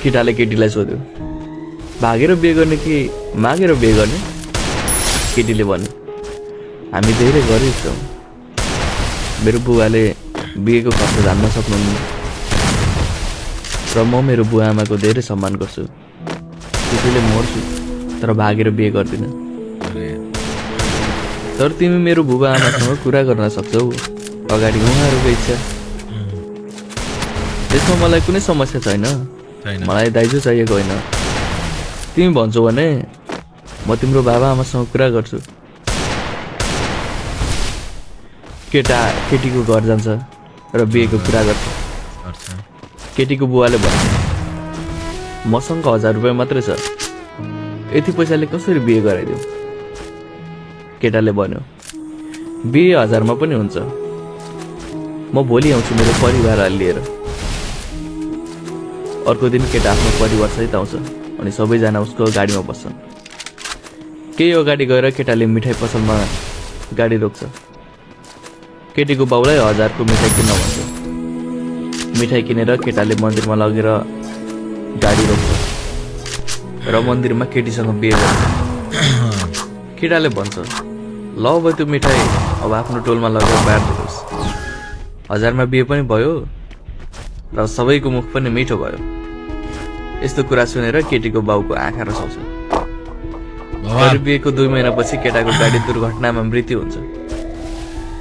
केटाले केटीलाई सोध्यो भागेर बिहे गर्ने कि मागेर बिहे गर्ने? केटीले भन्यो हामी धेरै गरिब छौँ, मेरो बुवाले बिहेको खर्च जान्न सक्नुहुन्न र म मेरो बुवा आमाको धेरै सम्मान गर्छु, त्यसैले मर्छु तर भागेर बिहे गर्दिनँ। तर तिमी मेरो बुबा आमासँग कुरा गर्न सक्छौ, अगाडि उहाँहरूको इच्छा। त्यसमा मलाई कुनै समस्या छैन, मलाई दाइजो चाहिएको होइन। तिमी भन्छौ भने म तिम्रो बाबा आमासँग कुरा गर्छु। केटा केटीको घर जान्छ र बिहेको कुरा गर्छ। केटीको बुवाले भन्छ मसँग 1000 रुपियाँ मात्रै छ, यति पैसाले कसरी बिहे गराइदिउँ? केटाले भन्यो बिहे 1000 मा पनि हुन्छ, म भोलि आउँछु मेरो परिवारलाई लिएर। अर्को दिन केटा आफ्नो परिवार सहित आउँछ अनि सबैजना उसको गाडीमा बस्छन्। केही अगाडि गएर केटाले मिठाई पसलमा गाडी रोक्छ। केटीको बाउलाई 1000 को मिठाई किन्न भन्छ। मिठाई किनेर केटाले मन्दिरमा लगेर गाडी रोक्छ र मन्दिरमा केटीसँग बिहे गर्छ। केटाले भन्छ ल अब त्यो मिठाई अब आफ्नो टोलमा लगेर बाँड्दिनुहोस्। 1000 मा बिहे पनि भयो र सबैको मुख पनि मिठो भयो। यस्तो कुरा सुनेर केटीको बाउको आँखा रसाउँछ। बिहेको 2 महिनापछि केटाको गाडी दुर्घटनामा मृत्यु हुन्छ।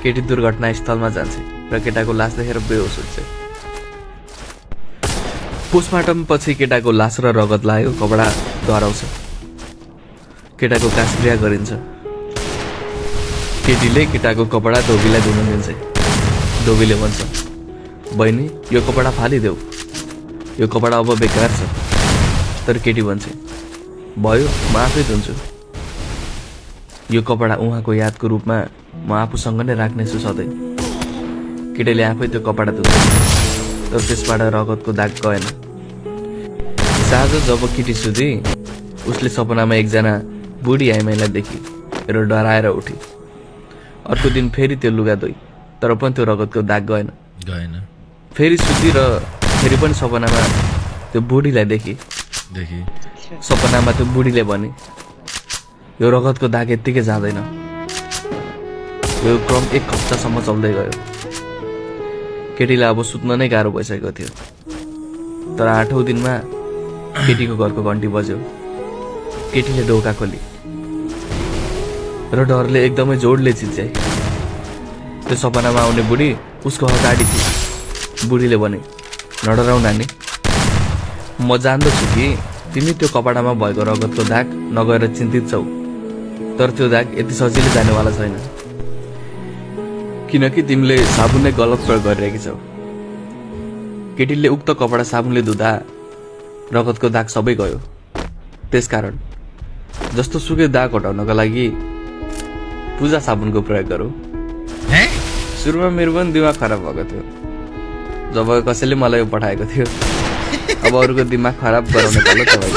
केटी दुर्घटना स्थलमा जान्छ र केटाको लास देखेर बेहोस हुन्छ। पोस्टमार्टम पछि केटाको लास र रगत लाग्यो कपडा डराउँछ। केटाको काशक्रिया गरिन्छ। केटीले केटाको कपडा धोबीलाई धुन दिन्छ। धोबीले भन्छ बहिनी यो कपडा फालिदेऊ, यो कपडा अब बेकार छ। तर केटी भन्छ भयो म आफै धुन्छु, यो कपडा उहाँको यादको रूपमा म आफूसँग नै राख्नेछु सधैँ। केटीले आफै त्यो कपडा धुन्छ तर त्यसबाट रगतको दाग गएन। साँझ जब केटी सुधी उसले सपनामा एकजना बुढी आइमाईलाई देखी र डराएर उठी। अर्को दिन फेरि त्यो लुगा धोइ तर पनि त्यो रगतको दाग गएन। फेरि सुती र फेरि पनि सपनामा त्यो बुढीलाई देखी। सपनामा त्यो बुढीले भने यो रगतको दाग यत्तिकै जाँदैन। यो क्रम 1 हप्तासम्म चल्दै गयो। केटीलाई अब सुत्न नै गाह्रो भइसकेको थियो। तर 8औं दिनमा केटीको घरको घन्टी बज्यो। केटीले ढोका खोली र डरले एकदमै जोडले चिच्याए। त्यो सपनामा आउने बुढी उसको अगाडि थिए। बुढीले भने नडराउ नानी, म जान्दछु कि तिमी त्यो कपडामा भएको रगतको दाग नगएर चिन्तित छौ, तर त्यो दाग यति सजिलै जानेवाला छैन, किनकि तिमीले साबुन नै गलत प्रयोग गरिरहेकी छौ। केटीले उक्त कपडा साबुनले धुँदा रगतको दाग सबै गयो। त्यसकारण जस्तो सुकै दाग हटाउनका लागि पूजा साबुनको प्रयोग गरौ। सुरुमा मेरो पनि दिमाग खराब भएको थियो जब कसैले मलाई यो पठाएको थियो। अब अरूको दिमाग खराब गराउने भयो तपाईँ।